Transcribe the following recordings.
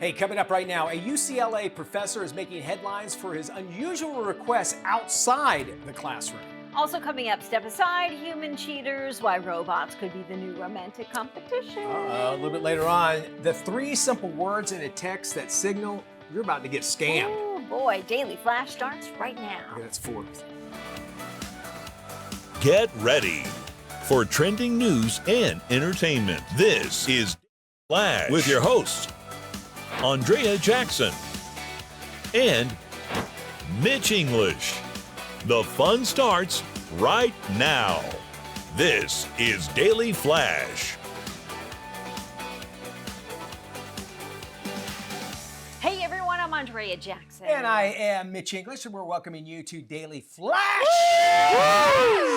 Hey, coming up right now, a UCLA professor is making headlines for his unusual requests outside the classroom. Also coming up, step aside, human cheaters, why robots could be the new romantic competition. A little bit later on, the 3 simple words in a text that signal you're about to get scammed. Oh boy, Daily Flash starts right now. Okay, that's 4. Get ready for trending news and entertainment. This is Flash with your hosts, Andrea Jackson and Mitch English. The fun starts right now. This is Daily Flash. Hey everyone, I'm Andrea Jackson. And I am Mitch English, and we're welcoming you to Daily Flash.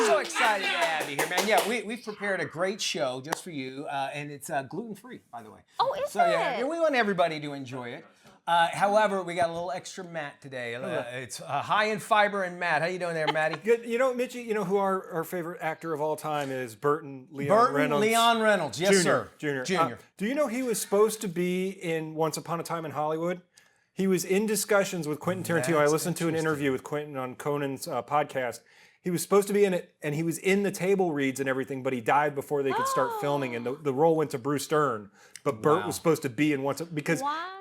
So excited to have you here, man. Yeah, we've prepared a great show just for you, and it's gluten-free, by the way. Oh, is so, it? Yeah, we want everybody to enjoy it. However, we got a little extra Matt today. It's high in fiber and Matt. How you doing there, Matty? Good. You know, Mitchie, you know who our favorite actor of all time is? Burton Leon Reynolds. Leon Reynolds, yes, sir. Junior. Do you know he was supposed to be in Once Upon a Time in Hollywood? He was in discussions with Quentin Tarantino. I listened to an interview with Quentin on Conan's podcast. He was supposed to be in it, and he was in the table reads and everything, but he died before they could start filming, and the role went to Bruce Dern. But Burt was supposed to be in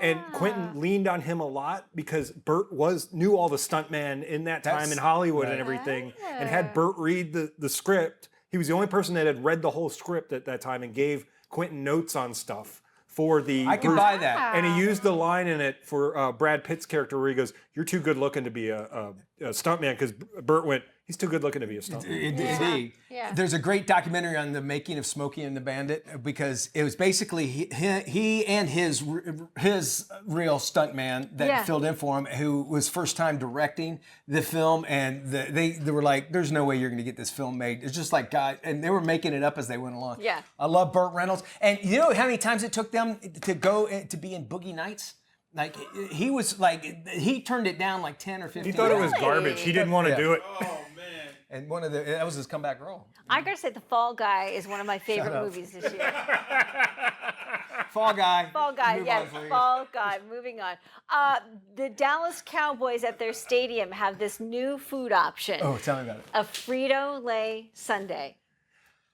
and Quentin leaned on him a lot because Burt knew all the stuntmen in that time in Hollywood and everything, and had Burt read the script. He was the only person that had read the whole script at that time and gave Quentin notes on stuff. For the I can buy that. And he used the line in it for Brad Pitt's character where he goes, "You're too good looking to be a stuntman," because Burt went, "He's too good looking to be a stuntman." Indeed. Yeah. There's a great documentary on the making of Smokey and the Bandit because it was basically he and his real stuntman that filled in for him, who was first time directing the film, and they were like, "There's no way you're going to get this film made." It's just like God, and they were making it up as they went along. Yeah. I love Burt Reynolds, and you know how many times it took them to go to be in Boogie Nights. Like he was like he turned it down like 10 or 15. He thought it was garbage. He didn't want to do it. And that was his comeback role. I gotta say, The Fall Guy is one of my favorite movies this year. Fall Guy. Fall Guy, Move yes, on, please. Fall Guy. Moving on. The Dallas Cowboys at their stadium have this new food option. Oh, tell me about it. A Frito-Lay sundae.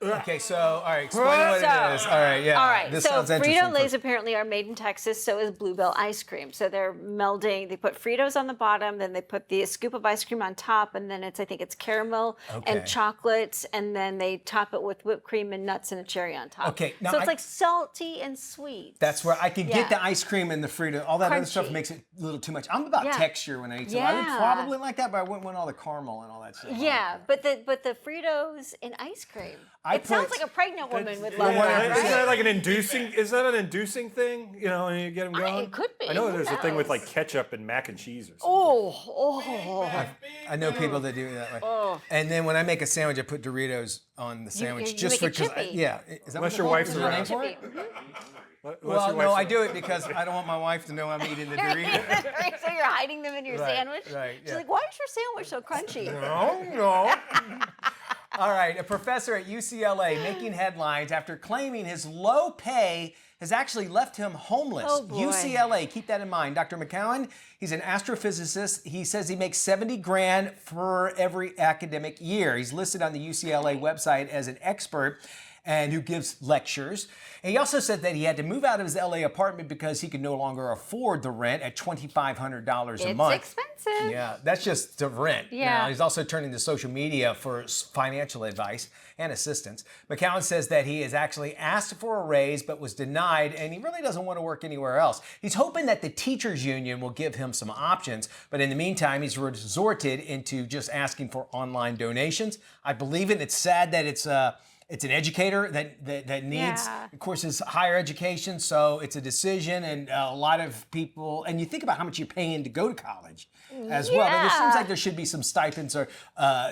Okay, so, all right, explain what it is. All right, yeah. All right, This so sounds interesting. Frito-Lays apparently are made in Texas, so is Bluebell ice cream. So they're melding, they put Fritos on the bottom, then they put the scoop of ice cream on top, and then I think it's caramel and chocolates, and then they top it with whipped cream and nuts and a cherry on top. Okay, now so it's like salty and sweet. That's where I can get the ice cream and the Frito. All that other stuff Crunchy. makes it a little too much. I'm about texture when I eat, so I would probably like that, but I wouldn't want all the caramel and all that stuff. Yeah, but the Fritos in ice cream. It sounds like a pregnant woman would love that, Isn't that right? like an inducing? Is that an inducing thing? You know, and you get them going. It could be. I know Who there's a thing with knows? like ketchup and mac and cheese or something. Oh. I know people that do it that way. And then when I make a sandwich, I put Doritos on the sandwich you just make it because. chippy. Is that Unless what your it's wife's called? Is there a name around. for it? Unless Well, your no, wife's I do it because I don't want my wife to know I'm eating the Doritos. So you're hiding them in your Right, sandwich? right, She's yeah. like, why is your sandwich so crunchy? No. All right, a professor at UCLA making headlines after claiming his low pay has actually left him homeless. Oh, boy. UCLA, keep that in mind. Dr. McCowan, he's an astrophysicist. He says he makes 70 grand for every academic year. He's listed on the UCLA website as an expert and who gives lectures. And he also said that he had to move out of his LA apartment because he could no longer afford the rent at $2,500 a month. It's expensive. Yeah, that's just the rent. Yeah. Now, he's also turning to social media for financial advice and assistance. McCowan says that he has actually asked for a raise but was denied, and he really doesn't want to work anywhere else. He's hoping that the teachers union will give him some options, but in the meantime, he's resorted into just asking for online donations. I believe it. It's sad that it's an educator that needs, of course, his higher education. So it's a decision, and a lot of people, and you think about how much you're paying to go to college as well. But it seems like there should be some stipends or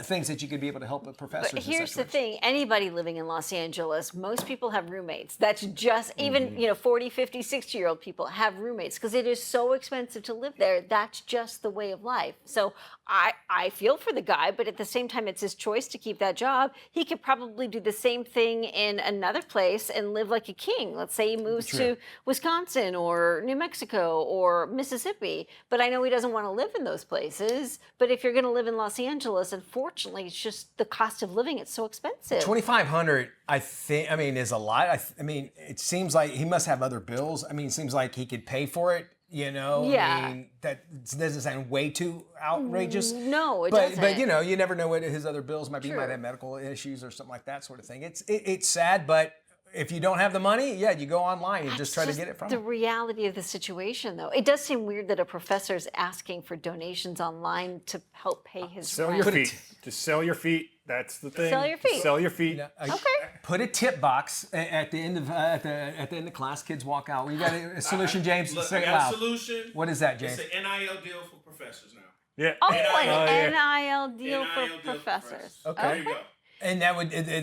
things that you could be able to help with professors. But here's the thing, anybody living in Los Angeles, most people have roommates. That's just, even 40, 50, 60-year-old people have roommates because it is so expensive to live there. That's just the way of life. So I feel for the guy, but at the same time, it's his choice to keep that job. He could probably do the same same thing in another place and live like a king. Let's say he moves to Wisconsin or New Mexico or Mississippi, but I know he doesn't want to live in those places. But if you're going to live in Los Angeles, unfortunately, it's just the cost of living. It's so expensive. $2,500, I mean, is a lot. I mean, it seems like he must have other bills. I mean, it seems like he could pay for it. You know, Yeah. I mean, that doesn't sound way too outrageous. No, it but, doesn't. But, you know, you never know what his other bills might be. He might True. have medical issues or something like that sort of thing. It's sad, but if you don't have the money, yeah, you go online and just try to get it from the him. reality of the situation, though. It does seem weird that a professor's asking for donations online to help pay his Sell rent. your feet. Just sell your feet. That's the thing. Sell your feet. Sell your feet. Okay. Put a tip box at the end of class. Kids walk out. You got a solution, James? Look, Say I it got a loud. solution. What is that, James? It's an NIL deal for professors now. Yeah. Oh, NIL. an NIL deal for NIL deal for professors. Okay. There you go. And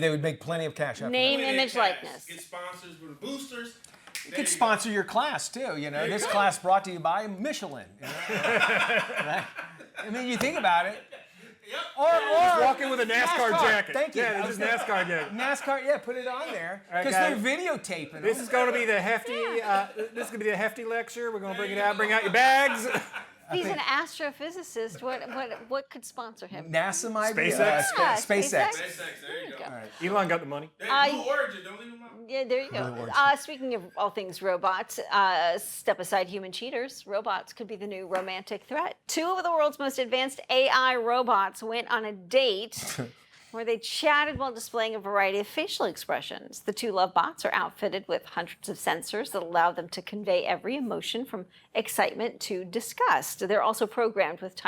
they would make plenty of cash after Name, that. image, Cash. likeness. Get sponsors with boosters. You could sponsor your class too. You know, you this go. class brought to you by Michelin. You know? Right? I mean, you think about it. Yep. Or Walk in with a NASCAR jacket. Thank you. Yeah, just NASCAR jacket. NASCAR, yeah, put it on there right, because they're guys. videotaping. This them. is going to be the hefty. This is going to be the hefty lecture. We're going to bring it out. Bring out your bags. He's an astrophysicist. What could sponsor him? NASA might be SpaceX? Yeah, SpaceX. SpaceX, there you go. Elon got the money. Hey, Blue Origin, don't leave them out. Yeah, there you go. Speaking of all things robots, step aside human cheaters. Robots could be the new romantic threat. Two of the world's most advanced AI robots went on a date where they chatted while displaying a variety of facial expressions. The two love bots are outfitted with hundreds of sensors that allow them to convey every emotion from excitement to disgust. They're also programmed with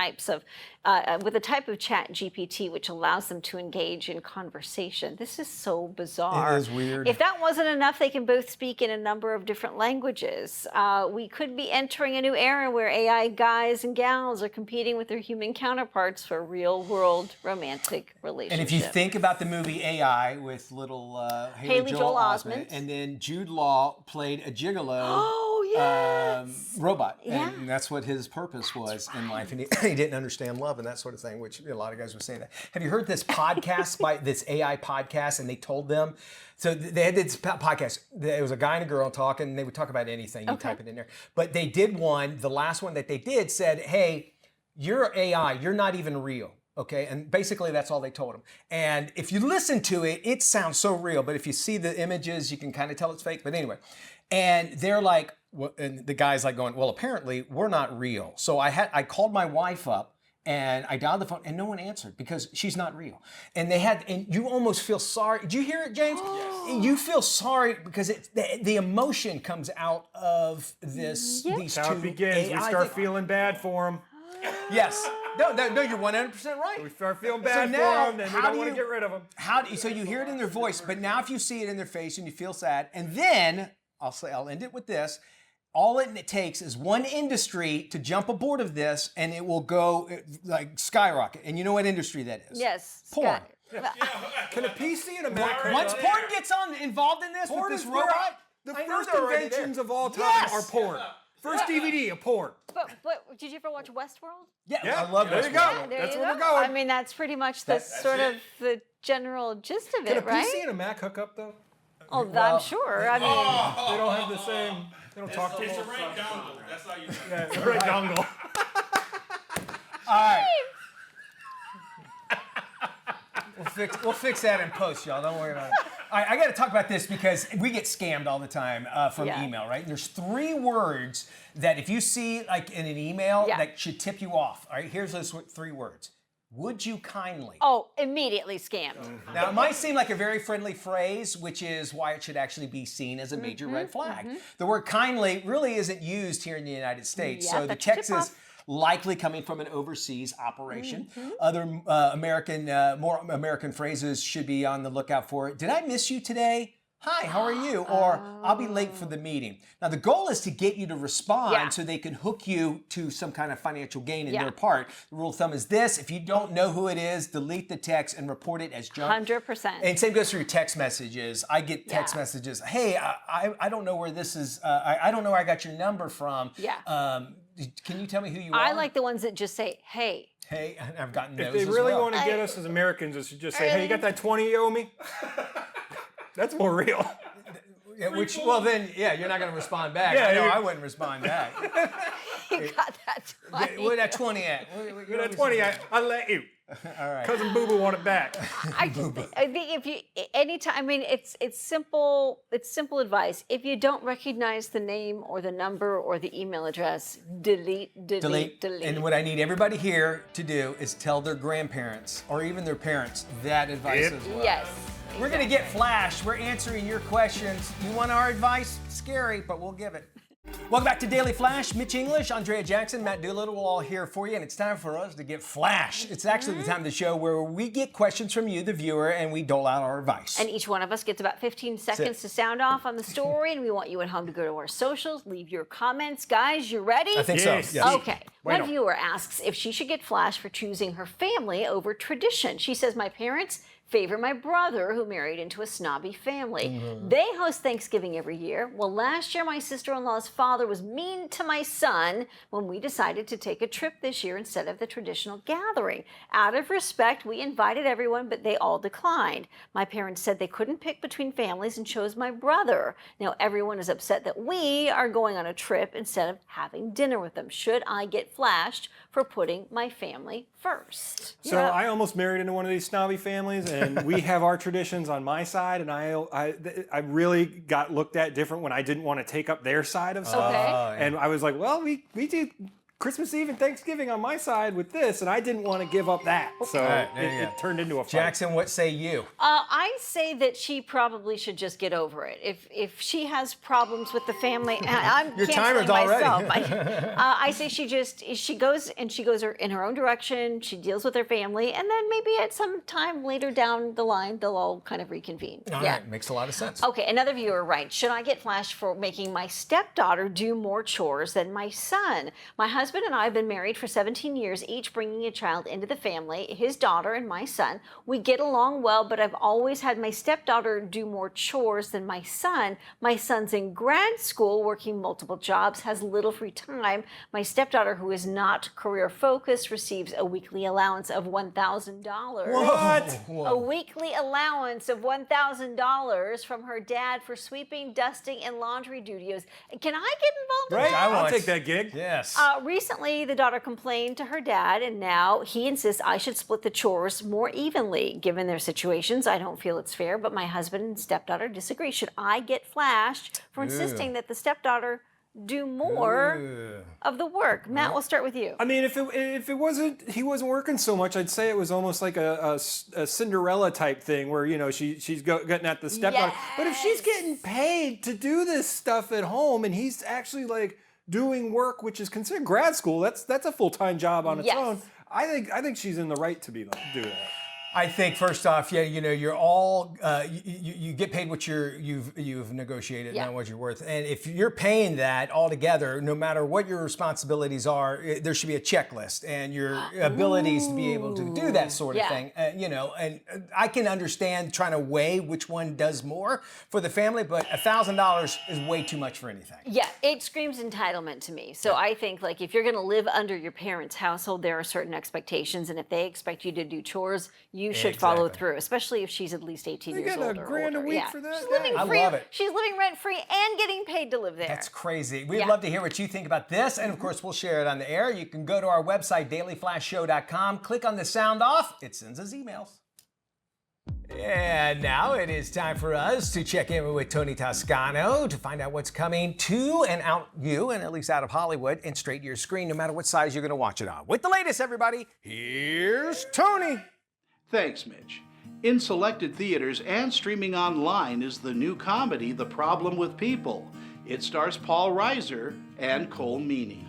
with a type of chat GPT which allows them to engage in conversation. This is so bizarre. It is weird. If that wasn't enough, they can both speak in a number of different languages. We could be entering a new era where AI guys and gals are competing with their human counterparts for real-world romantic relationships. And if you think about the movie AI with little Haley Joel Osment, and then Jude Law played a gigolo oh, yes. robot, Yeah. and that's what his purpose was in life, and he didn't understand love and that sort of thing, which a lot of guys were saying that. Have you heard this podcast by this AI podcast? And they told them, so they had this podcast. There was a guy and a girl talking, and they would talk about anything. You type it in there, but they did one. The last one that they did said, "Hey, you're AI. You're not even real." Okay, and basically that's all they told him. And if you listen to it, it sounds so real. But if you see the images, you can kind of tell it's fake. But anyway, and they're like, well, and the guy's like going, "Well, apparently we're not real." So I called my wife up. And I dialed the phone, and no one answered because she's not real. And you almost feel sorry. Did you hear it, James? Yes. You feel sorry because the emotion comes out of this. Yep. These That's how two it begins. We AI start things. feeling bad for them. Yes. No, you're 100% right. We start feeling bad now, for them, then we how don't do want to you- get rid of them. So you hear it in their voice, but now if you see it in their face and you feel sad, and then I'll end it with this. All it takes is one industry to jump aboard of this, and it will go like skyrocket. And you know what industry that is? Yes. Porn. Can a PC and a Mac Once porn gets involved in this porn with is this where robot, the I know first they're already inventions there. of all time Yes! are porn. First DVD of porn. But did you ever watch Westworld? Yeah, I love there this. you go. Yeah, there That's you where go. we're going. I mean, that's pretty much the sort of the general gist of Can a it, right? PC and a Mac hook up though? Oh, I'm sure. I mean, They don't have the same. They don't talk to It's them. a right dongle. That's how you do it. Yeah, it's a right dongle. All right. We'll fix that in post, y'all. Don't worry about it. All right, I got to talk about this because we get scammed all the time from Yeah. email, right? And there's 3 words that if you see like in an email Yeah. that should tip you off. All right, here's those 3 words. Would you kindly? oh, immediately scammed. Now, it might seem like a very friendly phrase, which is why it should actually be seen as a major red flag. The word kindly really isn't used here in the United States. Yeah, So the that's a text tip is off. likely coming from an overseas operation. Other more American phrases should be on the lookout for. Did I miss you today? Hi, how are you? Or I'll be late for the meeting. Now, the goal is to get you to respond Yeah. so they can hook you to some kind of financial gain in Yeah. their part. The rule of thumb is this: if you don't know who it is, delete the text and report it as junk. 100%. And same goes for your text messages. I get text Yeah. messages. Hey, I don't know where this is. I don't know where I got your number from. Yeah. Can you tell me who you are? I like the ones that just say, hey. Hey, I've gotten those If they as really well. want to get us as Americans, they should just say, "Hey, you got that 20 you owe me?" That's more real. Yeah, well, then, yeah, you're not going to respond back. Yeah, I know I wouldn't respond back. You got that 20. Where that 20 at? You're at 20, I'll let you. All right. Cousin Boo Boo want it back. I think if you anytime, I mean, it's simple. It's simple advice. If you don't recognize the name or the number or the email address, delete. And what I need everybody here to do is tell their grandparents or even their parents that advice as well. Yes. We're going to get flashed. We're answering your questions. You want our advice? Scary, but we'll give it. Welcome back to Daily Flash. Mitch English, Andrea Jackson, Matt Doolittle, we're all here for you, and it's time for us to get flashed. It's actually the time of the show where we get questions from you, the viewer, and we dole out our advice. And each one of us gets about 15 seconds to sound off on the story, and we want you at home to go to our socials, leave your comments. Guys, you ready? I think Yes. so. Yes. Okay. My viewer asks if she should get flashed for choosing her family over tradition. She says, my parents favor my brother who married into a snobby family. They host Thanksgiving every year. Well, last year my sister-in-law's father was mean to my son when we decided to take a trip this year instead of the traditional gathering. Out of respect, we invited everyone, but they all declined. My parents said they couldn't pick between families and chose my brother. Now everyone is upset that we are going on a trip instead of having dinner with them. Should I get flashed for putting my family first? So I almost married into one of these snobby families, and we have our traditions on my side, and I really got looked at different when I didn't want to take up their side of stuff. Okay. And I was like, well, we do Christmas Eve and Thanksgiving on my side with this, and I didn't want to give up that. So Right, there you it go. turned into a fight. Jackson, what say you? I say that she probably should just get over it. If she has problems with the family, I'm Your canceling timer's already. myself. I say she goes in her own direction. She deals with her family, and then maybe at some time later down the line, they'll all kind of reconvene. All right, makes a lot of sense. Okay, another viewer writes, should I get flashed for making my stepdaughter do more chores than my son? My husband and I have been married for 17 years, each bringing a child into the family, his daughter and my son. We get along well, but I've always had my stepdaughter do more chores than my son. My son's in grad school, working multiple jobs, has little free time. My stepdaughter, who is not career focused, receives a weekly allowance of $1,000. What? A weekly allowance of $1,000 from her dad for sweeping, dusting, and laundry duties. Can I get involved in Right? that? I'll take that gig. Yes. Recently, the daughter complained to her dad, and now he insists I should split the chores more evenly. Given their situations, I don't feel it's fair, but my husband and stepdaughter disagree. Should I get flashed for insisting that the stepdaughter do more of the work? Matt, we'll start with you. I mean, if it wasn't, he wasn't working so much, I'd say it was almost like a Cinderella type thing where, you know, she's getting at the stepdaughter. But if she's getting paid to do this stuff at home and he's actually like doing work which is considered grad school, that's a full-time job on its own. I think she's in the right to be like do that. I think first off, yeah, you know, you're all you get paid what you've negotiated, not what you're worth. And if you're paying that all together, no matter what your responsibilities are, there should be a checklist and your abilities to be able to do that sort of thing. You know, and I can understand trying to weigh which one does more for the family, but $1,000 is way too much for anything. Yeah, it screams entitlement to me. So I think, like, if you're going to live under your parents' household, there are certain expectations, and if they expect you to do chores, you should follow through, especially if she's at least 18 years old. You get $1,000 a week for that? She's living I free. love it. She's living rent-free and getting paid to live there. That's crazy. We'd love to hear what you think about this, and of course, we'll share it on the air. You can go to our website, dailyflashshow.com, click on the sound off. It sends us emails. And now it is time for us to check in with Tony Toscano to find out what's coming to and out you, and at least out of Hollywood, and straight to your screen, no matter what size you're going to watch it on. With the latest, everybody, here's Tony. Thanks, Mitch. In selected theaters and streaming online is the new comedy, The Problem with People. It stars Paul Reiser and Cole Meany.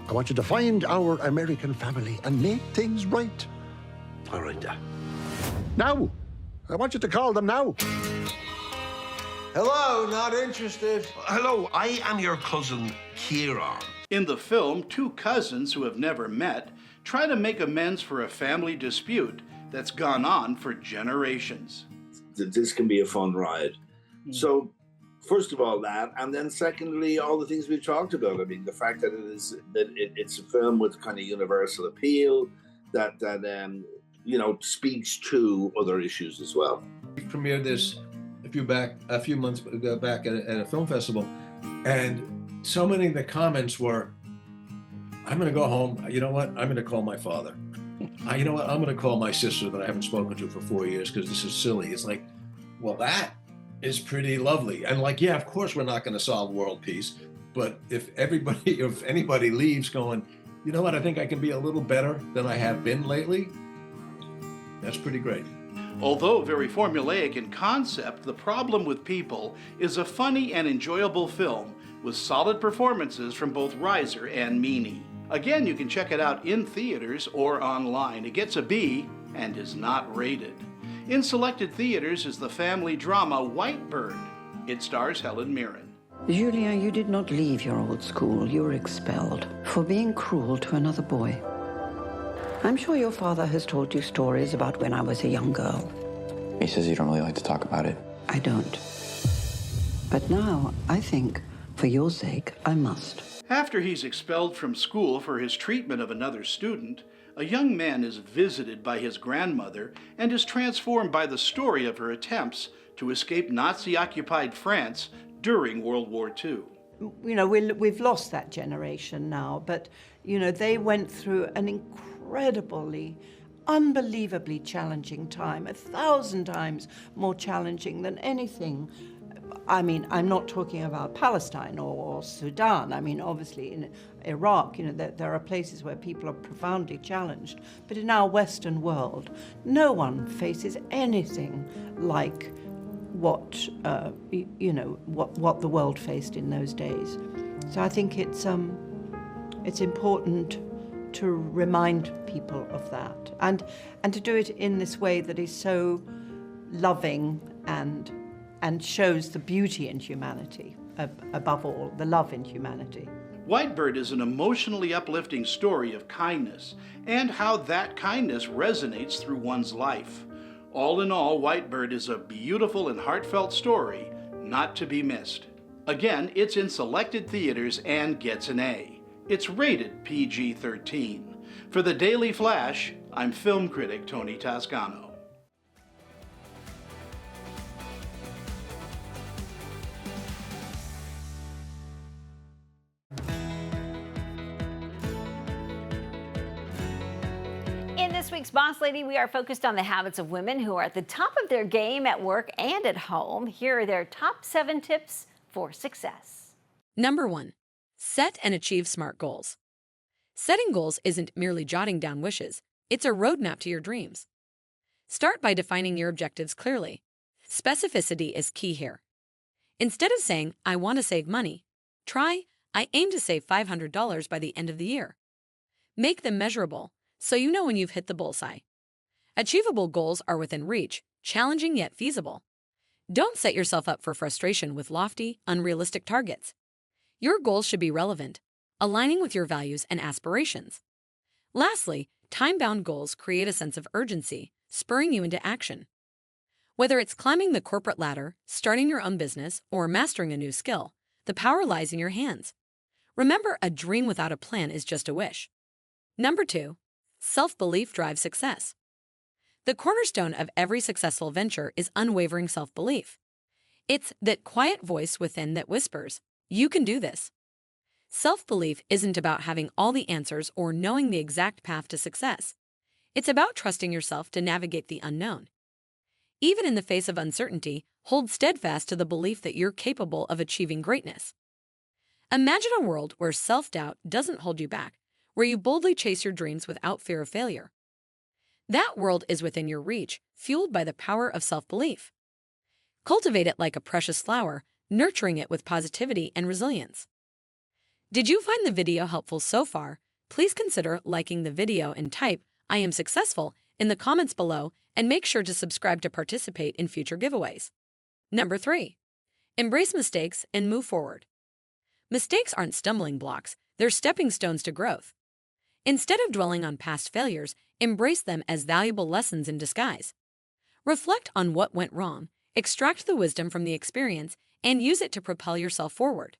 I want you to find our American family and make things right. All right, now. I want you to call them now. Hello, not interested. Hello, I am your cousin, Kieran. In the film, two cousins who have never met try to make amends for a family dispute that's gone on for generations. This can be a fun ride. So, first of all, that, and then secondly, all the things we've talked about. I mean, the fact that it's a film with kind of universal appeal that you know, speaks to other issues as well. We premiered this a few months back at a film festival, and so many of the comments were, "I'm going to go home. You know what? I'm going to call my father. You know what? I'm going to call my sister that I haven't spoken to for 4 years because this is silly." It's like, well, that is pretty lovely. And like, yeah, of course we're not going to solve world peace, but if anybody leaves going, "You know what? I think I can be a little better than I have been lately," that's pretty great. Although very formulaic in concept, The Problem with People is a funny and enjoyable film with solid performances from both Reiser and Meany. Again, you can check it out in theaters or online. It gets a B and is not rated. In selected theaters is the family drama White Bird. It stars Helen Mirren. Julien, you did not leave your old school. You were expelled for being cruel to another boy. I'm sure your father has told you stories about when I was a young girl. He says you don't really like to talk about it. I don't. But now, I think, for your sake, I must. After he's expelled from school for his treatment of another student, a young man is visited by his grandmother and is transformed by the story of her attempts to escape Nazi-occupied France during World War II. You know, we've lost that generation now, but, you know, they went through an incredibly, unbelievably challenging time, 1,000 times more challenging than anything. I mean, I'm not talking about Palestine or Sudan. I mean, obviously in Iraq, you know, there are places where people are profoundly challenged. But in our Western world, no one faces anything like what the world faced in those days. So I think it's important to remind people of that, and to do it in this way that is so loving and shows the beauty in humanity, above all, the love in humanity. White Bird is an emotionally uplifting story of kindness and how that kindness resonates through one's life. All in all, White Bird is a beautiful and heartfelt story not to be missed. Again, it's in selected theaters and gets an A. It's rated PG-13. For the Daily Flash, I'm film critic Tony Toscano. In this week's Boss Lady, we are focused on the habits of women who are at the top of their game at work and at home. Here are their top 7 tips for success. Number 1, set and achieve SMART goals. Setting goals isn't merely jotting down wishes, it's a roadmap to your dreams. Start by defining your objectives clearly. Specificity is key here. Instead of saying, "I want to save money," try, "I aim to save $500 by the end of the year." Make them measurable, so you know when you've hit the bullseye. Achievable goals are within reach, challenging yet feasible. Don't set yourself up for frustration with lofty, unrealistic targets. Your goals should be relevant, aligning with your values and aspirations. Lastly, time-bound goals create a sense of urgency, spurring you into action. Whether it's climbing the corporate ladder, starting your own business, or mastering a new skill, the power lies in your hands. Remember, a dream without a plan is just a wish. Number 2, self-belief drives success. The cornerstone of every successful venture is unwavering self-belief. It's that quiet voice within that whispers, "You can do this." Self-belief isn't about having all the answers or knowing the exact path to success. It's about trusting yourself to navigate the unknown. Even in the face of uncertainty, hold steadfast to the belief that you're capable of achieving greatness. Imagine a world where self-doubt doesn't hold you back, where you boldly chase your dreams without fear of failure. That world is within your reach, fueled by the power of self-belief. Cultivate it like a precious flower, nurturing it with positivity and resilience. Did you find the video helpful so far? Please consider liking the video and type "I am successful" in the comments below, and make sure to subscribe to participate in future giveaways. Number 3, embrace mistakes and move forward. Mistakes aren't stumbling blocks, they're stepping stones to growth. Instead of dwelling on past failures, embrace them as valuable lessons in disguise. Reflect on what went wrong, extract the wisdom from the experience, and use it to propel yourself forward.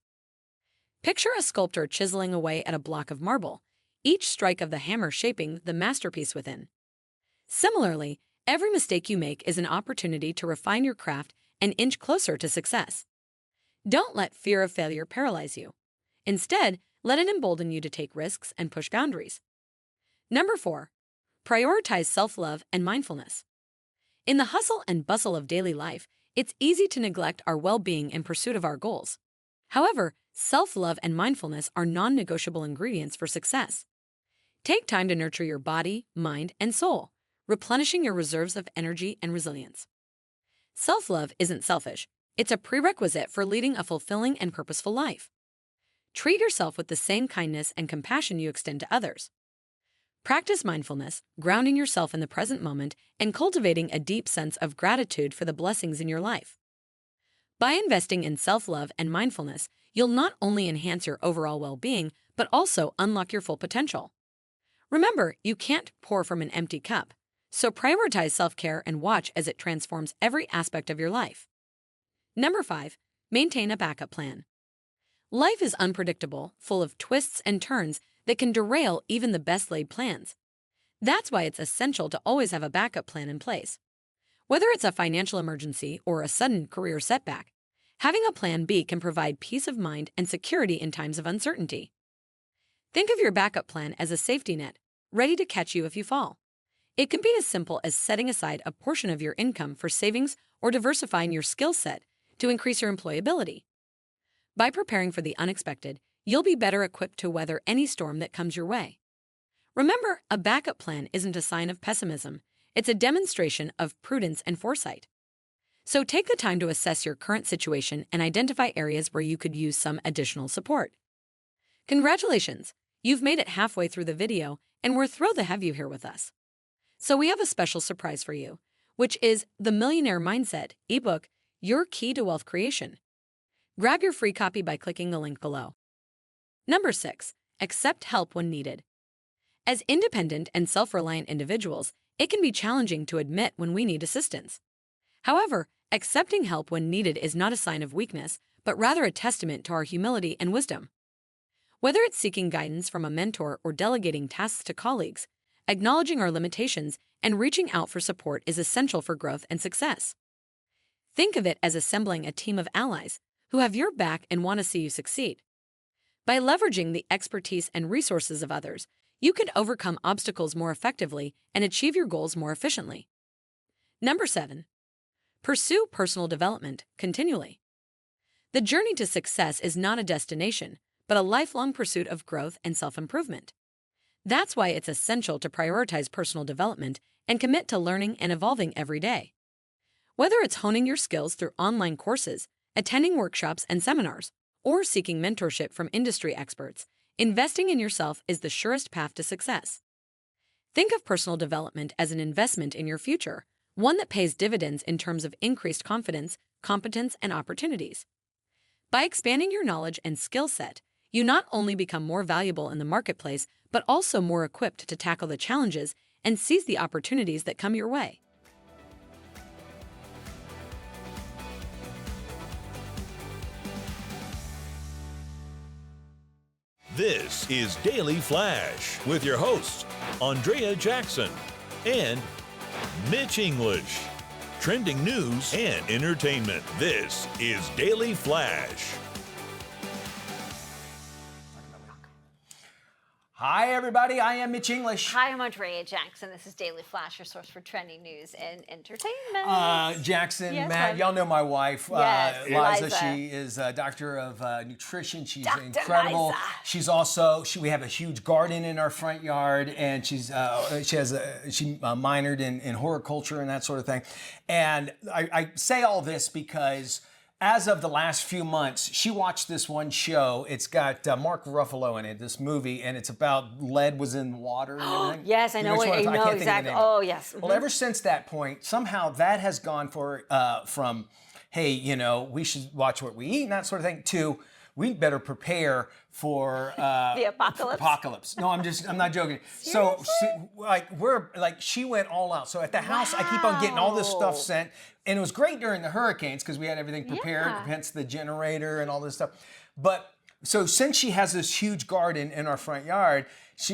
Picture a sculptor chiseling away at a block of marble, each strike of the hammer shaping the masterpiece within. Similarly, every mistake you make is an opportunity to refine your craft and inch closer to success. Don't let fear of failure paralyze you. Instead, let it embolden you to take risks and push boundaries. Number 4, prioritize self-love and mindfulness. In the hustle and bustle of daily life, it's easy to neglect our well-being in pursuit of our goals. However, self-love and mindfulness are non-negotiable ingredients for success. Take time to nurture your body, mind, and soul, replenishing your reserves of energy and resilience. Self-love isn't selfish. It's a prerequisite for leading a fulfilling and purposeful life. Treat yourself with the same kindness and compassion you extend to others. Practice mindfulness, grounding yourself in the present moment and cultivating a deep sense of gratitude for the blessings in your life. By investing in self-love and mindfulness, you'll not only enhance your overall well-being, but also unlock your full potential. Remember, you can't pour from an empty cup, so prioritize self-care and watch as it transforms every aspect of your life. Number 5, maintain a backup plan. Life is unpredictable, full of twists and turns that can derail even the best-laid plans. That's why it's essential to always have a backup plan in place. Whether it's a financial emergency or a sudden career setback, having a plan B can provide peace of mind and security in times of uncertainty. Think of your backup plan as a safety net, ready to catch you if you fall. It can be as simple as setting aside a portion of your income for savings or diversifying your skill set to increase your employability. By preparing for the unexpected, you'll be better equipped to weather any storm that comes your way. Remember, a backup plan isn't a sign of pessimism. It's a demonstration of prudence and foresight. So take the time to assess your current situation and identify areas where you could use some additional support. Congratulations! You've made it halfway through the video, and we're thrilled to have you here with us. So we have a special surprise for you, which is the Millionaire Mindset ebook, Your Key to Wealth Creation. Grab your free copy by clicking the link below. Number 6, accept help when needed. As independent and self-reliant individuals, it can be challenging to admit when we need assistance. However, accepting help when needed is not a sign of weakness, but rather a testament to our humility and wisdom. Whether it's seeking guidance from a mentor or delegating tasks to colleagues, acknowledging our limitations and reaching out for support is essential for growth and success. Think of it as assembling a team of allies who have your back and want to see you succeed. By leveraging the expertise and resources of others, you can overcome obstacles more effectively and achieve your goals more efficiently. Number 7, pursue personal development continually. The journey to success is not a destination, but a lifelong pursuit of growth and self-improvement. That's why it's essential to prioritize personal development and commit to learning and evolving every day. Whether it's honing your skills through online courses, attending workshops and seminars, or seeking mentorship from industry experts, investing in yourself is the surest path to success. Think of personal development as an investment in your future, one that pays dividends in terms of increased confidence, competence, and opportunities. By expanding your knowledge and skill set, you not only become more valuable in the marketplace, but also more equipped to tackle the challenges and seize the opportunities that come your way. This is Daily Flash with your hosts, Andrea Jackson and Mitch English. Trending news and entertainment. This is Daily Flash. Hi, everybody. I am Mitch English. Hi, I'm Andrea Jackson. This is Daily Flash, your source for trending news and entertainment. Jackson, Yes, Matt, y'all know my wife, Yes, Liza. Liza. She is a doctor of nutrition. She's Dr. incredible. Liza. She's also, we have a huge garden in our front yard, and she minored in horticulture and that sort of thing. And I say all this because as of the last few months, she watched this one show. It's got Mark Ruffalo in it, this movie, and it's about lead was in water and everything. Yes, I know Which one? what, I know can't think of the exactly. name of it. Oh, yes. Well, ever since that point, somehow that has gone from, hey, we should watch what we eat and that sort of thing, to we better prepare for the apocalypse. No, I'm not joking. So, she went all out. So at the house, I keep on getting all this stuff sent, and it was great during the hurricanes because we had everything prepared, hence the generator and all this stuff. But so since she has this huge garden in our front yard,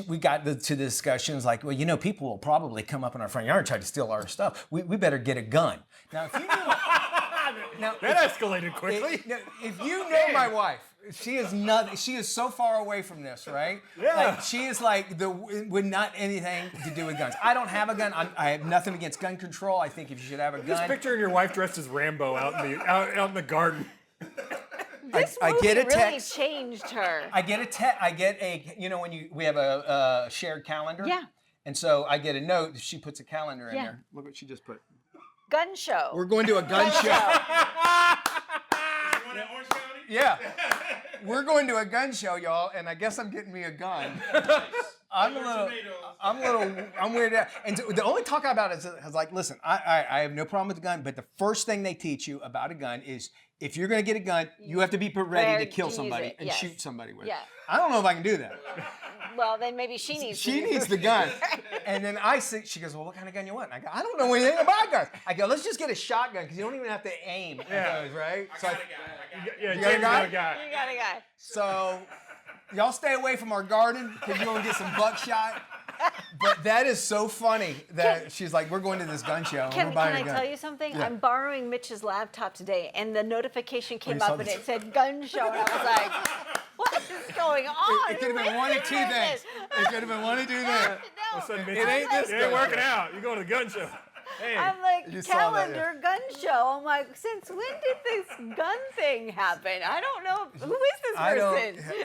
we got to discussions like, well, people will probably come up in our front yard and try to steal our stuff. We better get a gun. Now, if you knew Now, that escalated quickly. If you know my wife, she is nothing. She is so far away from this, right? Yeah. Like, she is like with not anything to do with guns. I don't have a gun. I have nothing against gun control. I think if you should have a gun. Just picturing your wife dressed as Rambo out in the garden. This I movie get a really text. changed her. I get a you know, when we have a shared calendar. Yeah. And so I get a note. She puts a calendar in Yeah. there. Look what she just put. Gun show. We're going to a gun show. One in Orange County? Yeah. We're going to a gun show, y'all, and I guess I'm getting me a gun. I'm weirded out. And the only talk about it is like, listen, I have no problem with the gun, but the first thing they teach you about a gun is if you're going to get a gun, you have to be ready to kill somebody and shoot somebody with it. Yeah. I don't know if I can do that. Well, then maybe she needs. She needs the gun. And then she goes, well, what kind of gun you want? And I go, I don't know anything about guns. I go, let's just get a shotgun because you don't even have to aim at those, right? I got a guy. You got a guy? You got a guy. So y'all stay away from our garden because you're going to get some buckshot. But that is so funny that she's like, we're going to this gun show and we're buying a gun. Can I tell you something? Yeah. I'm borrowing Mitch's laptop today, and the notification came saw up and this. it said gun show, and I was like, what is going on? It could have been one of two things. It could have been one of two things. No, It ain't this It ain't working out. You're going to the gun show. Hey. I'm like, You saw that, calendar gun show. I'm like, since when did this gun thing happen? I don't know. Who is this person?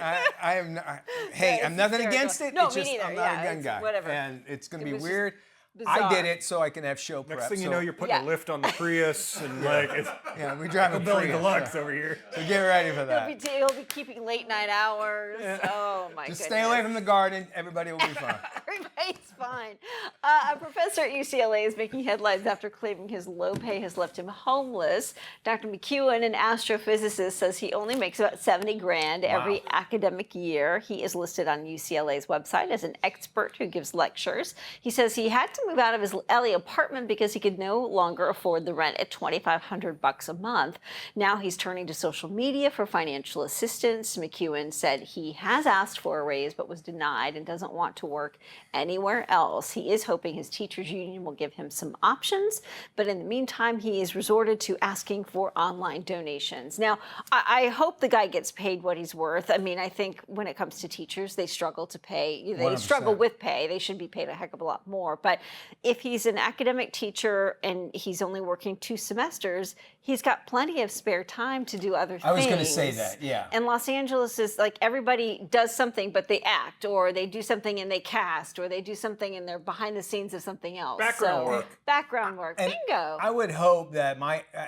I am not, hey, I'm nothing hysterical. against it. No, it's me just, neither. I'm not Yeah, a gun it's guy. whatever. And it's going to It be was just weird. bizarre. I did it so I can have show prep. Next thing you so- know, you're putting a lift on the Prius and like it's Yeah, we drive a building Prius, deluxe so- over here. So get ready for that. He'll be keeping late night hours. Oh my Just goodness. stay away from the garden. Everybody will be fine. Everybody's fine. A professor at UCLA is making headlines after claiming his low pay has left him homeless. Dr. McEwen, an astrophysicist, says he only makes about $70,000 every academic year. He is listed on UCLA's website as an expert who gives lectures. He says he had to move out of his LA apartment because he could no longer afford the rent at $2,500 a month. Now he's turning to social media for financial assistance. McEwen said he has asked for a raise but was denied and doesn't want to work anywhere else. He is hoping his teachers union will give him some options, but in the meantime, he has resorted to asking for online donations. Now, I hope the guy gets paid what he's worth. I mean, I think when it comes to teachers, they struggle to pay. They 100%. struggle with pay. They should be paid a heck of a lot more. But if he's an academic teacher and he's only working 2 semesters, he's got plenty of spare time to do other things. I was going to say that, yeah. And Los Angeles is like everybody does something, but they act, or they do something and they cast, or they do something and they're behind the scenes of something else. Background work. Background work. And Bingo. I would hope that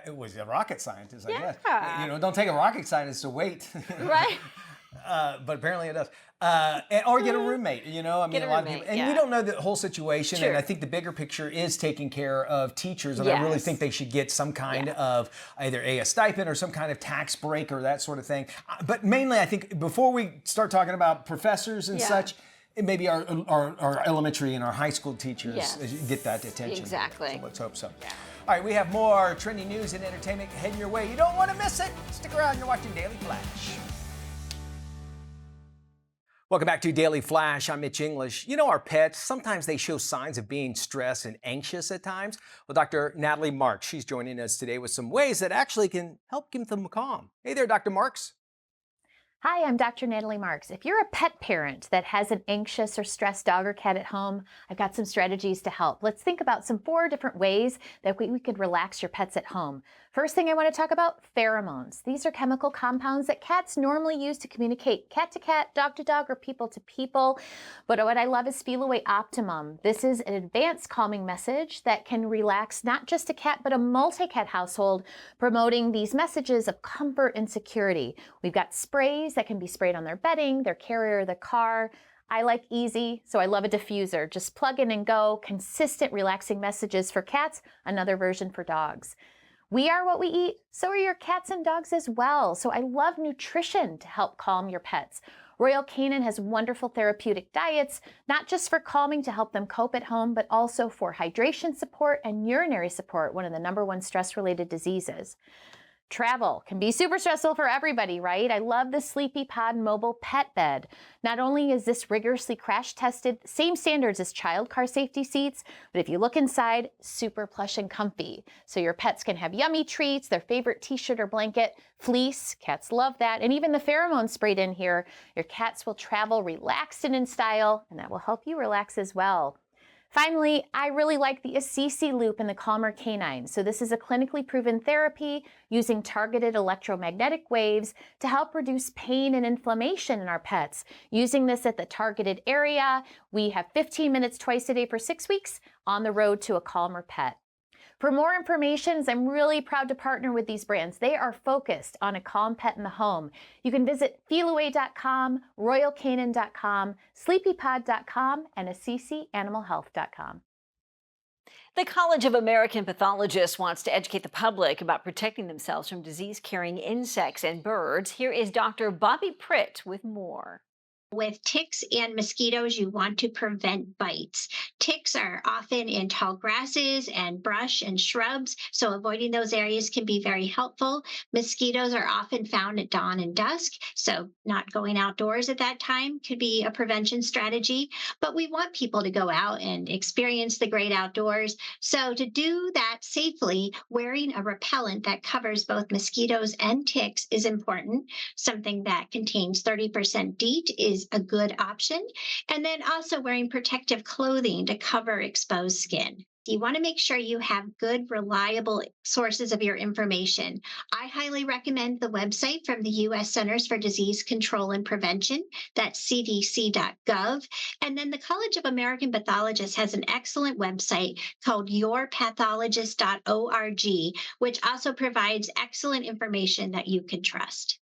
it was a rocket scientist, I guess. Yeah. You know, don't take a rocket scientist to wait. Right. But apparently it does. Or get a roommate, you know? I mean, Get a lot of roommate, people. And yeah. we don't know the whole situation. Sure. And I think the bigger picture is taking care of teachers. And I really Yes. think they should get some kind of either a stipend or some kind of tax break or that sort of thing. But mainly, I think before we start talking about professors and such, maybe our elementary and our high school teachers get that attention. Exactly. So let's hope so. Yeah. All right, we have more trending news and entertainment heading your way. You don't want to miss it. Stick around. You're watching Daily Flash. Welcome back to Daily Flash. I'm Mitch English. You know, our pets, sometimes they show signs of being stressed and anxious at times. Well, Dr. Natalie Marks, she's joining us today with some ways that actually can help keep them calm. Hey there, Dr. Marks. Hi, I'm Dr. Natalie Marks. If you're a pet parent that has an anxious or stressed dog or cat at home, I've got some strategies to help. Let's think about some 4 different ways that we could relax your pets at home. First thing I want to talk about, pheromones. These are chemical compounds that cats normally use to communicate cat to cat, dog to dog, or people to people. But what I love is Feel Away Optimum. This is an advanced calming message that can relax not just a cat, but a multi-cat household, promoting these messages of comfort and security. We've got sprays that can be sprayed on their bedding, their carrier, the car. I like easy, so I love a diffuser. Just plug in and go. Consistent relaxing messages for cats, another version for dogs. We are what we eat, so are your cats and dogs as well. So I love nutrition to help calm your pets. Royal Canin has wonderful therapeutic diets, not just for calming to help them cope at home, but also for hydration support and urinary support, one of the #1 stress-related diseases. Travel can be super stressful for everybody, right? I love the Sleepy Pod mobile pet bed. Not only is this rigorously crash tested, same standards as child car safety seats, but if you look inside, super plush and comfy. So your pets can have yummy treats, their favorite t-shirt or blanket, fleece, cats love that, and even the pheromone sprayed in here. Your cats will travel relaxed and in style, and that will help you relax as well. Finally, I really like the Assisi Loop and the Calmer Canine. So this is a clinically proven therapy using targeted electromagnetic waves to help reduce pain and inflammation in our pets. Using this at the targeted area, we have 15 minutes twice a day for 6 weeks on the road to a calmer pet. For more information, I'm really proud to partner with these brands. They are focused on a calm pet in the home. You can visit feelaway.com, royalcanin.com, sleepypod.com, and assisianimalhealth.com. The College of American Pathologists wants to educate the public about protecting themselves from disease-carrying insects and birds. Here is Dr. Bobby Pritt with more. With ticks and mosquitoes, you want to prevent bites. Ticks are often in tall grasses and brush and shrubs, so avoiding those areas can be very helpful. Mosquitoes are often found at dawn and dusk, so not going outdoors at that time could be a prevention strategy. But we want people to go out and experience the great outdoors. So to do that safely, wearing a repellent that covers both mosquitoes and ticks is important. Something that contains 30% DEET is a good option. And then also wearing protective clothing to cover exposed skin. You want to make sure you have good, reliable sources of your information. I highly recommend the website from the U.S. Centers for Disease Control and Prevention. That's cdc.gov. And then the College of American Pathologists has an excellent website called yourpathologist.org, which also provides excellent information that you can trust.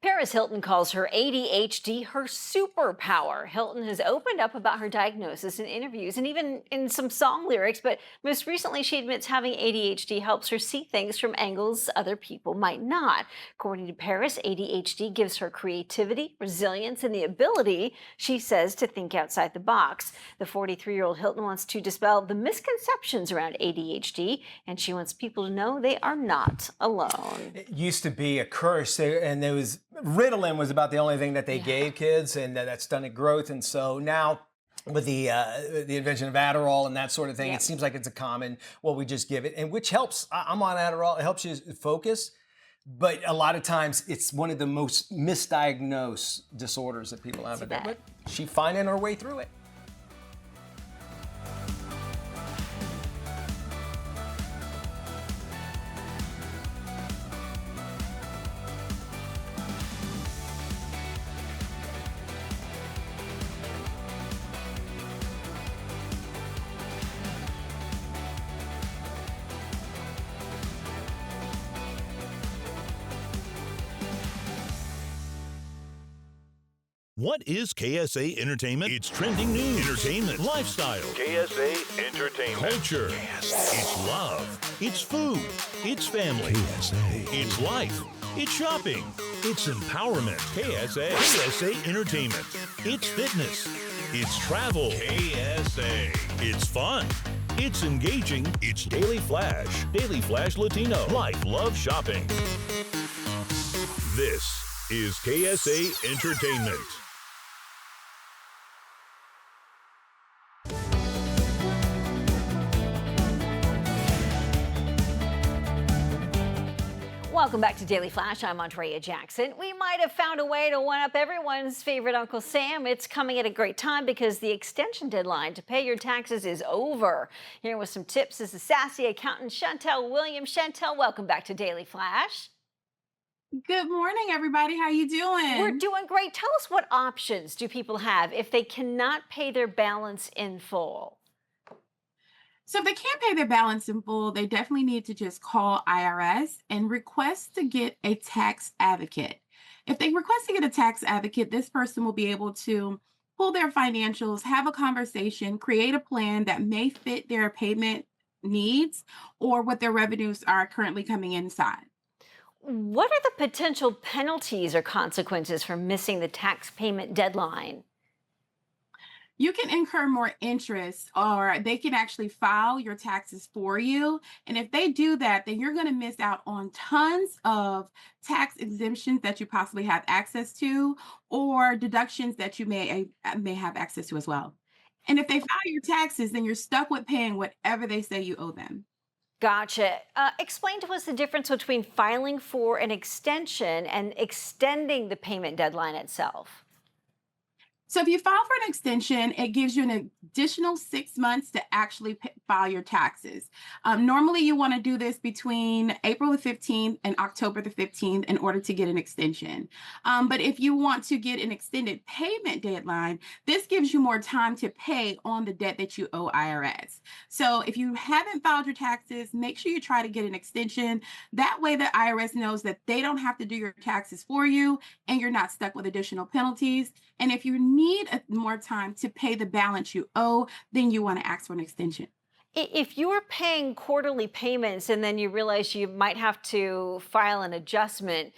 Paris Hilton calls her ADHD her superpower. Hilton has opened up about her diagnosis in interviews and even in some song lyrics, but most recently she admits having ADHD helps her see things from angles other people might not. According to Paris, ADHD gives her creativity, resilience, and the ability, she says, to think outside the box. The 43-year-old Hilton wants to dispel the misconceptions around ADHD, and she wants people to know they are not alone. It used to be a curse, and there was Ritalin was about the only thing that they gave kids, and that's stunted growth. And so now, with the invention of Adderall and that sort of thing, it seems like it's a common, well, we just give it, and which helps. I'm on Adderall. It helps you focus. But a lot of times, it's one of the most misdiagnosed disorders that people have. But she's finding her way through it. What is KSA Entertainment? It's trending news, entertainment, lifestyle. KSA Entertainment. Culture. It's love. It's food. It's family. KSA. It's life. It's shopping. It's empowerment. KSA. KSA Entertainment. It's fitness. It's travel. KSA. It's fun. It's engaging. It's Daily Flash. Daily Flash Latino. Life, love, shopping. This is KSA Entertainment. Welcome back to Daily Flash. I'm Andrea Jackson. We might have found a way to one-up everyone's favorite Uncle Sam. It's coming at a great time because the extension deadline to pay your taxes is over. Here with some tips is the Sassy Accountant Shantel Williams. Shantel, welcome back to Daily Flash. Good morning, everybody. How you doing? We're doing great. Tell us, what options do people have if they cannot pay their balance in full? So if they can't pay their balance in full, they definitely need to just call IRS and request to get a tax advocate. If they request to get a tax advocate, this person will be able to pull their financials, have a conversation, create a plan that may fit their payment needs or what their revenues are currently coming inside. What are the potential penalties or consequences for missing the tax payment deadline? you can incur more interest, or they can actually file your taxes for you. And if they do that, then you're going to miss out on tons of tax exemptions that you possibly have access to, or deductions that you may have access to as well. And if they file your taxes, then you're stuck with paying whatever they say you owe them. Gotcha. Explain to us the difference between filing for an extension and extending the payment deadline itself. So if you file for an extension, it gives you an additional 6 months to actually file your taxes. Normally, you want to do this between April the 15th and October the 15th in order to get an extension. But if you want to get an extended payment deadline, this gives you more time to pay on the debt that you owe IRS. So if you haven't filed your taxes, make sure you try to get an extension. That way, the IRS knows that they don't have to do your taxes for you, and you're not stuck with additional penalties. And if you need more time to pay the balance you owe, then you want to ask for an extension. If you're paying quarterly payments and then you realize you might have to file an adjustment,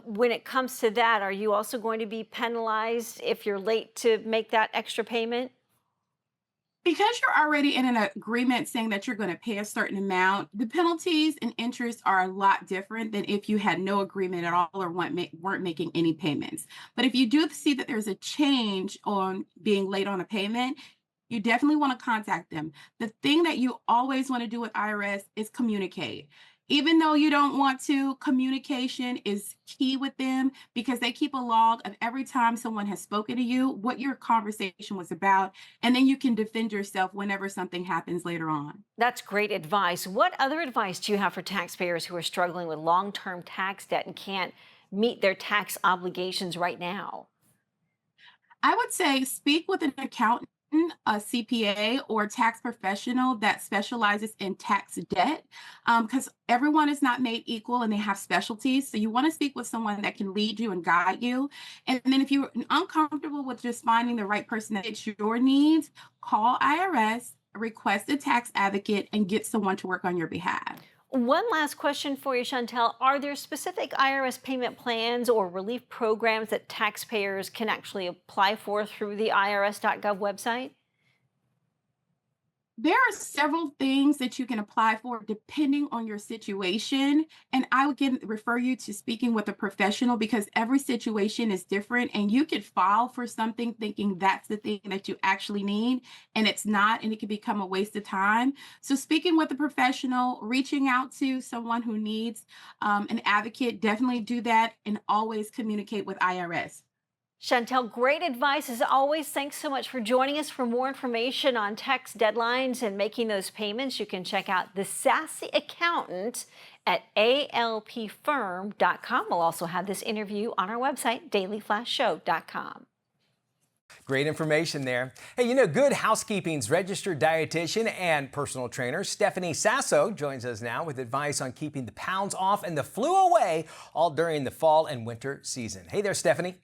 when it comes to that, are you also going to be penalized if you're late to make that extra payment? Because you're already in an agreement saying that you're going to pay a certain amount, the penalties and interest are a lot different than if you had no agreement at all or weren't making any payments. But if you do see that there's a change on being late on a payment, you definitely want to contact them. The thing that you always want to do with IRS is communicate. Even though you don't want to, communication is key with them, because they keep a log of every time someone has spoken to you, what your conversation was about, and then you can defend yourself whenever something happens later on. That's great advice. What other advice do you have for taxpayers who are struggling with long-term tax debt and can't meet their tax obligations right now? I would say speak with an accountant, a CPA, or tax professional that specializes in tax debt, because everyone is not made equal and they have specialties. So you want to speak with someone that can lead you and guide you. And then if you're uncomfortable with just finding the right person that fits your needs, call IRS, request a tax advocate, and get someone to work on your behalf. One last question for you, Shantel. Are there specific IRS payment plans or relief programs that taxpayers can actually apply for through the irs.gov website? There are several things that you can apply for depending on your situation. And I would refer you to speaking with a professional, because every situation is different, and you could file for something thinking that's the thing that you actually need, and it's not, and it can become a waste of time. So speaking with a professional, reaching out to someone who needs an advocate, definitely do that, and always communicate with IRS. Shantel, great advice as always. Thanks so much for joining us. For more information on tax deadlines and making those payments, you can check out the Sassy Accountant at alpfirm.com. We'll also have this interview on our website, dailyflashshow.com. Great information there. Hey, you know, Good Housekeeping's registered dietitian and personal trainer Stephanie Sasso joins us now with advice on keeping the pounds off and the flu away, all during the fall and winter season. Hey there, Stephanie.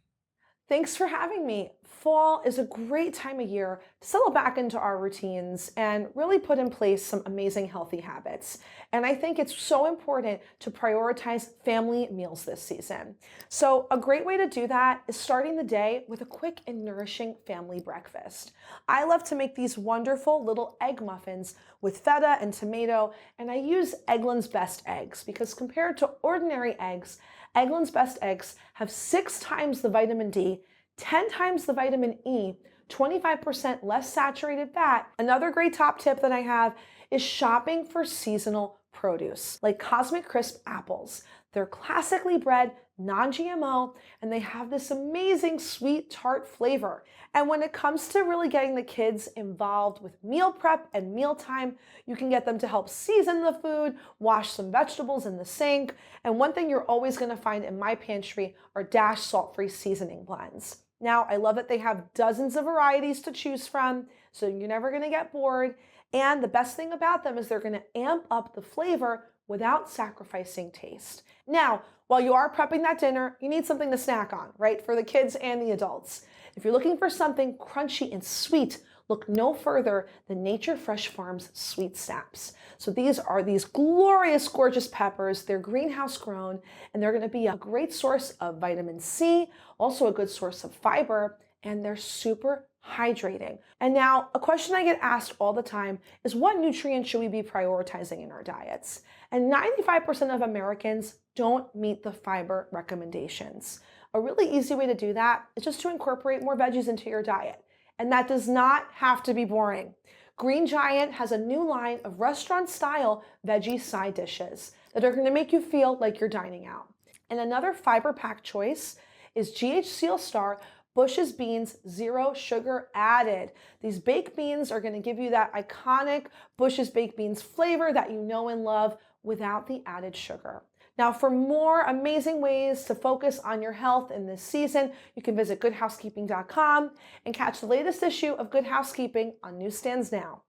Thanks for having me. Fall is a great time of year to settle back into our routines and really put in place some amazing healthy habits. And I think it's so important to prioritize family meals this season. So a great way to do that is starting the day with a quick and nourishing family breakfast. I love to make these wonderful little egg muffins with feta and tomato, and I use Eggland's Best eggs because compared to ordinary eggs, Eggland's Best eggs have 6 times the vitamin D, 10 times the vitamin E, 25% less saturated fat. Another great top tip that I have is shopping for seasonal produce, like Cosmic Crisp apples. They're classically bred, non-GMO, and they have this amazing sweet tart flavor. And when it comes to really getting the kids involved with meal prep and mealtime, you can get them to help season the food, wash some vegetables in the sink, and one thing you're always going to find in my pantry are Dash salt-free seasoning blends. Now, I love that they have dozens of varieties to choose from, so you're never going to get bored. And the best thing about them is they're going to amp up the flavor without sacrificing taste. Now, while you are prepping that dinner, you need something to snack on, right? For the kids and the adults. If you're looking for something crunchy and sweet, look no further than Nature Fresh Farms Sweet Snaps. So these are these glorious, gorgeous peppers. They're greenhouse grown, and they're going to be a great source of vitamin C, also a good source of fiber, and they're super hydrating. And now, a question I get asked all the time is what nutrients should we be prioritizing in our diets? And 95% of Americans don't meet the fiber recommendations. A really easy way to do that is just to incorporate more veggies into your diet. And that does not have to be boring. Green Giant has a new line of restaurant-style veggie side dishes that are going to make you feel like you're dining out. And another fiber-packed choice is GH Seal Star Bush's Beans, 0 sugar added. These baked beans are going to give you that iconic Bush's baked beans flavor that you know and love without the added sugar. Now, for more amazing ways to focus on your health in this season, you can visit goodhousekeeping.com and catch the latest issue of Good Housekeeping on newsstands now.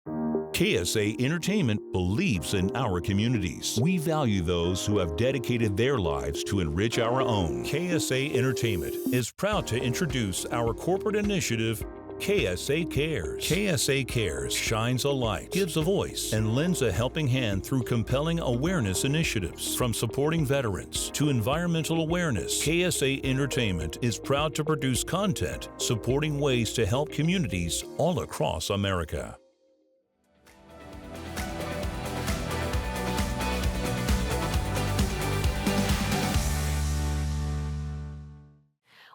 KSA Entertainment believes in our communities. We value those who have dedicated their lives to enrich our own. KSA Entertainment is proud to introduce our corporate initiative, KSA Cares. KSA Cares shines a light, gives a voice, and lends a helping hand through compelling awareness initiatives. From supporting veterans to environmental awareness, KSA Entertainment is proud to produce content supporting ways to help communities all across America.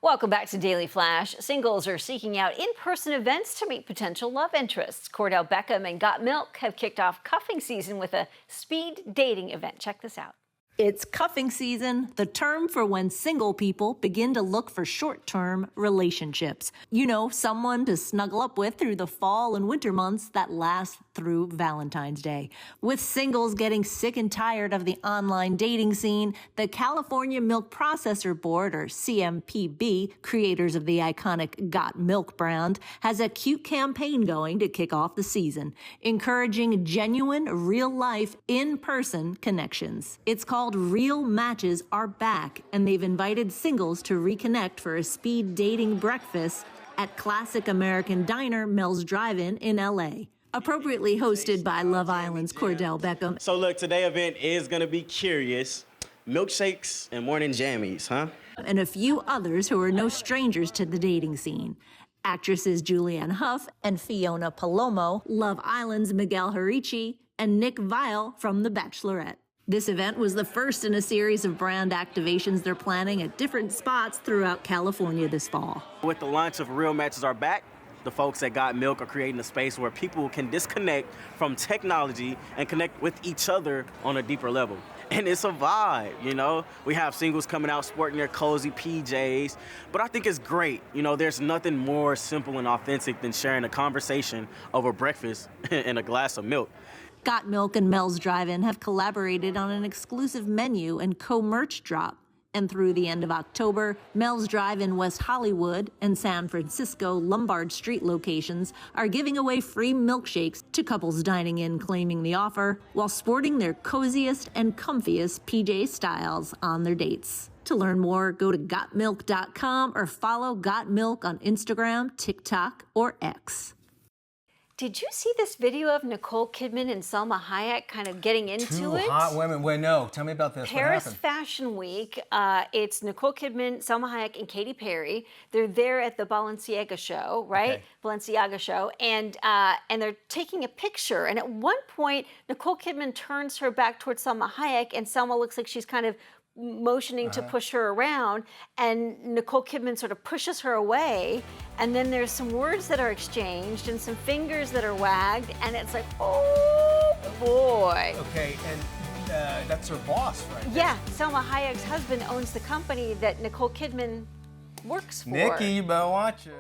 Welcome back to Daily Flash. Singles are seeking out in-person events to meet potential love interests. Cordell Beckham and Got Milk have kicked off cuffing season with a speed dating event. Check this out. It's cuffing season, the term for when single people begin to look for short-term relationships. You know, someone to snuggle up with through the fall and winter months that last through Valentine's Day. With singles getting sick and tired of the online dating scene, the California Milk Processor Board, or CMPB, creators of the iconic Got Milk brand, has a cute campaign going to kick off the season, encouraging genuine, real-life, in-person connections. It's called Real Matches Are Back, and they've invited singles to reconnect for a speed dating breakfast at classic American diner Mel's Drive-In in L.A. Appropriately hosted by Love Island's Cordell Beckham. So look, today's event is gonna be curious. Milkshakes and morning jammies, huh? And a few others who are no strangers to the dating scene. Actresses Julianne Hough and Fiona Palomo, Love Island's Miguel Harichi, and Nick Viall from The Bachelorette. This event was the first in a series of brand activations they're planning at different spots throughout California this fall. With the launch of Real Matches Are Back, the folks at Got Milk are creating a space where people can disconnect from technology and connect with each other on a deeper level. And it's a vibe, you know? We have singles coming out sporting their cozy PJs, but I think it's great. You know, there's nothing more simple and authentic than sharing a conversation over breakfast and a glass of milk. Got Milk and Mel's Drive-In have collaborated on an exclusive menu and co-merch drop. And through the end of October, Mel's Drive-In West Hollywood and San Francisco Lombard Street locations are giving away free milkshakes to couples dining in claiming the offer while sporting their coziest and comfiest PJ styles on their dates. To learn more, go to gotmilk.com or follow Got Milk on Instagram, TikTok, or X. Did you see this video of Nicole Kidman and Salma Hayek kind of getting into it? Two hot women. Wait, no. Tell me about this. Paris what happened? Fashion Week. It's Nicole Kidman, Salma Hayek, and Katy Perry. They're there at the Balenciaga show, right? Okay. Balenciaga show, and they're taking a picture. And at one point, Nicole Kidman turns her back towards Salma Hayek, and Salma looks like she's kind of motioning to push her around, and Nicole Kidman sort of pushes her away, and then there's some words that are exchanged and some fingers that are wagged, and it's like, oh boy. Okay, and that's her boss, right? Yeah, Salma Hayek's husband owns the company that Nicole Kidman works for. Nikki, you better watch it.